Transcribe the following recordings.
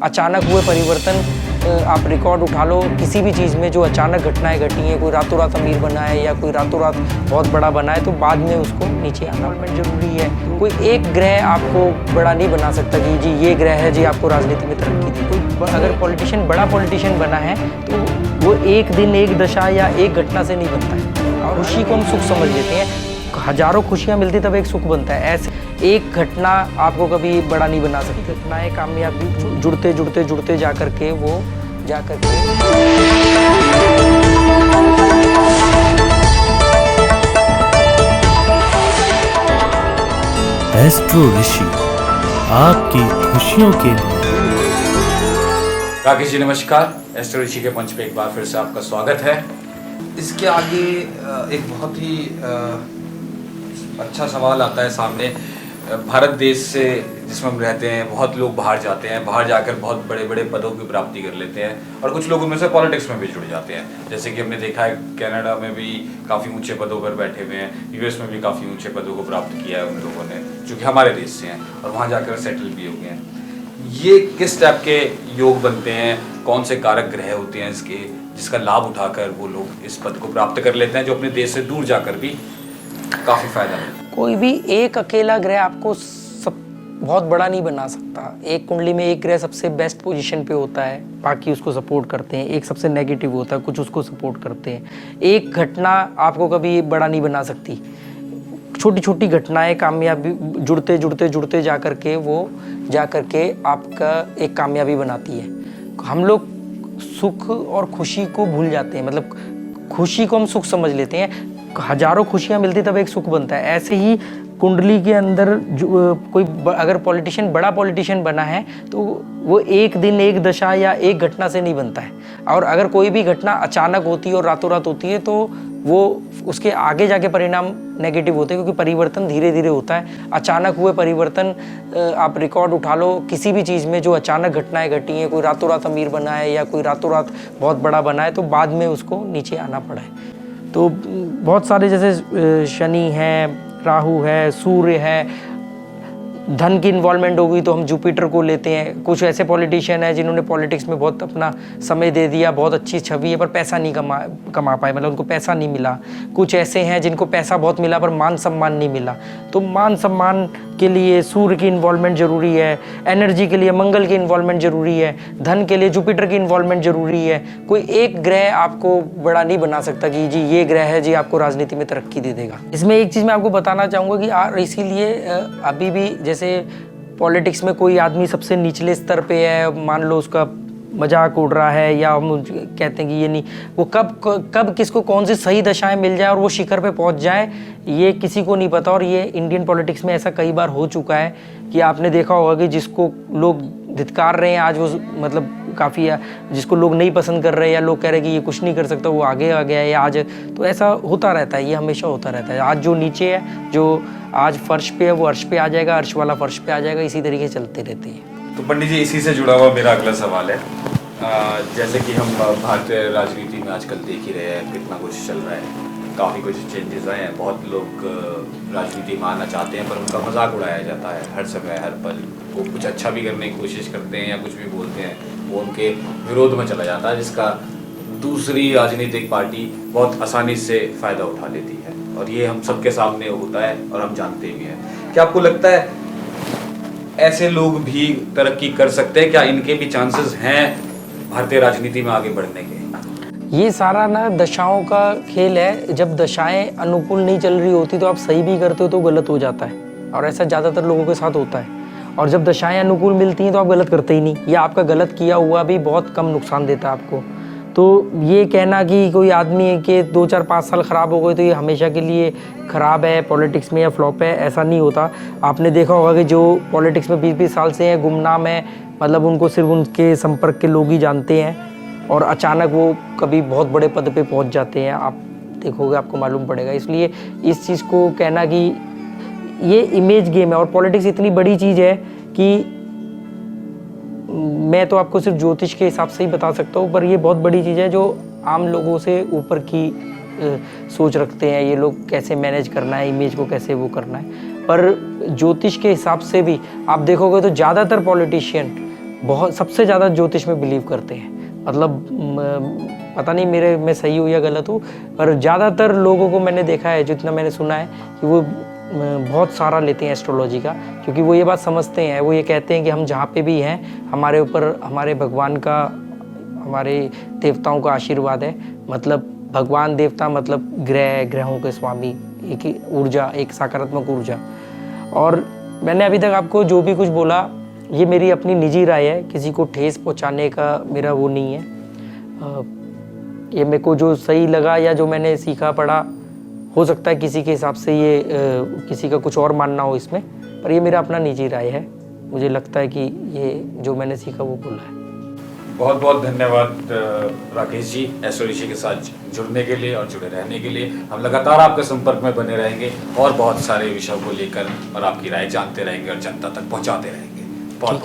अचानक हुए परिवर्तन आप रिकॉर्ड उठा लो किसी भी चीज़ में जो अचानक घटनाएं घटी हैं, कोई रातों रात अमीर बना है या कोई रातों रात बहुत बड़ा बना है, तो बाद में उसको नीचे आना जरूरी है। कोई एक ग्रह आपको बड़ा नहीं बना सकता कि जी ये ग्रह है जी आपको राजनीति में तरक्की दी। कोई अगर पॉलिटिशियन बड़ा पॉलिटिशियन बना है तो वो एक दिन एक दशा या एक घटना से नहीं बनता है। और खुशी को हम सुख समझ लेते हैं, हजारों खुशियाँ मिलती तब एक सुख बनता है। ऐसे एक घटना आपको कभी बड़ा नहीं बना सकती। घटनाएं कामयाबी जुड़ते जुड़ते जुड़ते जा करके वो जा करके एस्ट्रो ऋषि आपकी खुशियों के लिए। राकेश जी नमस्कार। एस्ट्रो ऋषि के मंच पे एक बार फिर से आपका स्वागत है। इसके आगे एक बहुत ही अच्छा सवाल आता है सामने। भारत देश से जिसमें हम रहते हैं, बहुत लोग बाहर जाते हैं, बाहर जाकर बहुत बड़े बड़े पदों की प्राप्ति कर लेते हैं और कुछ लोग उनमें से पॉलिटिक्स में भी जुड़ जाते हैं। जैसे कि हमने देखा है कनाडा में भी काफ़ी ऊंचे पदों पर बैठे हुए हैं, यूएस में भी काफ़ी ऊंचे पदों को प्राप्त किया है उन लोगों ने जो कि हमारे देश से हैं और वहाँ जाकर सेटल भी हो गए हैं। ये किस टाइप के योग बनते हैं, कौन से कारक ग्रह होते हैं इसके जिसका लाभ उठाकर वो लोग इस पद को प्राप्त कर लेते हैं जो अपने देश से दूर जाकर भी काफ़ी फायदा है? कोई भी एक अकेला ग्रह आपको बहुत बड़ा नहीं बना सकता। एक कुंडली में एक ग्रह सबसे बेस्ट पोजीशन पे होता है, बाकी उसको सपोर्ट करते हैं। एक सबसे नेगेटिव होता है, कुछ उसको सपोर्ट करते हैं। एक घटना आपको कभी बड़ा नहीं बना सकती। छोटी छोटी घटनाएं कामयाबी जुड़ते जुड़ते जुड़ते जा करके वो जा करके आपका एक कामयाबी बनाती है। हम लोग सुख और खुशी को भूल जाते हैं, मतलब खुशी को हम सुख समझ लेते हैं। हजारों खुशियाँ मिलती तब एक सुख बनता है। ऐसे ही कुंडली के अंदर कोई अगर पॉलिटिशियन बड़ा पॉलिटिशियन बना है तो वो एक दिन एक दशा या एक घटना से नहीं बनता है। और अगर कोई भी घटना अचानक होती है और रातों रात होती है तो वो उसके आगे जाके परिणाम नेगेटिव होते हैं, क्योंकि परिवर्तन धीरे धीरे होता है। अचानक हुए परिवर्तन आप रिकॉर्ड उठा लो किसी भी चीज़ में जो अचानक घटनाएं घटी हैं, कोई रातों रात अमीर बना है या कोई रातों रात बहुत बड़ा बना है, तो बाद में उसको नीचे आना पड़ा है। तो बहुत सारे जैसे शनि है, राहु है, सूर्य है, धन की इन्वॉल्वमेंट होगी तो हम जुपिटर को लेते हैं। कुछ ऐसे पॉलिटिशियन हैं जिन्होंने पॉलिटिक्स में बहुत अपना समय दे दिया, बहुत अच्छी छवि है पर पैसा नहीं कमा पाए, मतलब उनको पैसा नहीं मिला। कुछ ऐसे हैं जिनको पैसा बहुत मिला पर मान सम्मान नहीं मिला। तो मान सम्मान के लिए सूर्य की इन्वॉल्वमेंट ज़रूरी है, एनर्जी के लिए मंगल की इन्वॉल्वमेंट ज़रूरी है, धन के लिए जुपिटर की इन्वॉल्वमेंट ज़रूरी है। कोई एक ग्रह आपको बड़ा नहीं बना सकता कि जी ये ग्रह है जी आपको राजनीति में तरक्की दे देगा। इसमें एक चीज़ मैं आपको बताना चाहूँगा कि यार इसीलिए अभी भी जैसे पॉलिटिक्स में कोई आदमी सबसे निचले स्तर पे है, मान लो उसका मजाक उड़ रहा है या हम कहते हैं कि ये नहीं, वो कब किसको कौन सी सही दशाएं मिल जाए और वो शिखर पे पहुंच जाए ये किसी को नहीं पता। और ये इंडियन पॉलिटिक्स में ऐसा कई बार हो चुका है कि आपने देखा होगा कि जिसको लोग धिक्कार रहे हैं आज वो मतलब काफ़ी, जिसको लोग नहीं पसंद कर रहे हैं या लोग कह रहे हैं कि ये कुछ नहीं कर सकता वो आगे आ गया है या आज, तो ऐसा होता रहता है, ये हमेशा होता रहता है। आज जो नीचे है, जो आज फर्श पे है वो अर्श पे आ जाएगा, अर्श वाला फर्श पे आ जाएगा, इसी तरीके से चलते रहते हैं। तो पंडित जी इसी से जुड़ा हुआ मेरा अगला सवाल है। जैसे कि हम भारतीय राजनीति में आजकल देख ही रहे हैं कितना कुछ चल रहा है, काफ़ी कुछ चेंजेस आए हैं। बहुत लोग राजनीति में आना चाहते हैं पर उनका मजाक उड़ाया जाता है हर समय हर पल। वो कुछ अच्छा भी करने की कोशिश करते हैं या कुछ भी बोलते हैं वो उनके विरोध में चला जाता है, जिसका दूसरी राजनीतिक पार्टी बहुत आसानी से फ़ायदा उठा लेती है और ये हम सबके सामने होता है और हम जानते भी हैं। क्या आपको लगता है ऐसे लोग भी तरक्की कर सकते हैं? क्या इनके भी चांसेस हैं भारतीय राजनीति में आगे बढ़ने के? ये सारा ना दशाओं का खेल है। जब दशाएं अनुकूल नहीं चल रही होती तो आप सही भी करते हो तो गलत हो जाता है, और ऐसा ज़्यादातर लोगों के साथ होता है। और जब दशाएं अनुकूल मिलती हैं तो आप गलत करते ही नहीं, या आपका गलत किया हुआ भी बहुत कम नुकसान देता है आपको। तो ये कहना कि कोई आदमी के 2 4 5 साल ख़राब हो गए तो ये हमेशा के लिए ख़राब है पॉलिटिक्स में या फ्लॉप है, ऐसा नहीं होता। आपने देखा होगा कि जो पॉलिटिक्स में 20-20 साल से हैं, गुमनाम है, मतलब उनको सिर्फ उनके संपर्क के लोग ही जानते हैं और अचानक वो कभी बहुत बड़े पद पे पहुंच जाते हैं। आप देखोगे आपको मालूम पड़ेगा। इसलिए इस चीज़ को कहना कि ये इमेज गेम है और पॉलिटिक्स इतनी बड़ी चीज़ है कि मैं तो आपको सिर्फ ज्योतिष के हिसाब से ही बता सकता हूँ, पर ये बहुत बड़ी चीज़ है जो आम लोगों से ऊपर की सोच रखते हैं। ये लोग कैसे मैनेज करना है, इमेज को कैसे वो करना है। पर ज्योतिष के हिसाब से भी आप देखोगे तो ज़्यादातर पॉलिटिशियन बहुत सबसे ज़्यादा ज्योतिष में बिलीव करते हैं। मतलब पता नहीं मेरे मैं सही हूँ या गलत हूँ, पर ज़्यादातर लोगों को मैंने देखा है, जितना मैंने सुना है कि वो बहुत सारा लेते हैं एस्ट्रोलॉजी का, क्योंकि वो ये बात समझते हैं, वो ये कहते हैं कि हम जहाँ पे भी हैं हमारे ऊपर हमारे भगवान का, हमारे देवताओं का आशीर्वाद है। मतलब भगवान देवता मतलब ग्रहों के स्वामी, एक ऊर्जा, एक सकारात्मक ऊर्जा। और मैंने अभी तक आपको जो भी कुछ बोला ये मेरी अपनी निजी राय है, किसी को ठेस पहुंचाने का मेरा वो नहीं है। ये मेरे को जो सही लगा या जो मैंने सीखा पढ़ा, हो सकता है किसी के हिसाब से ये किसी का कुछ और मानना हो इसमें, पर ये मेरा अपना निजी राय है। मुझे लगता है कि ये जो मैंने सीखा वो बोला है। बहुत बहुत धन्यवाद राकेश जी, एस्ट्रोलॉजी के साथ जुड़ने के लिए और जुड़े रहने के लिए। हम लगातार आपके संपर्क में बने रहेंगे और बहुत सारे विषयों को लेकर और आपकी राय जानते रहेंगे और जनता तक पहुंचाते रहेंगे। बहुत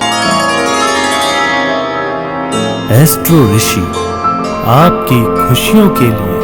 एस्ट्रो ऋषि आपकी खुशियों के लिए।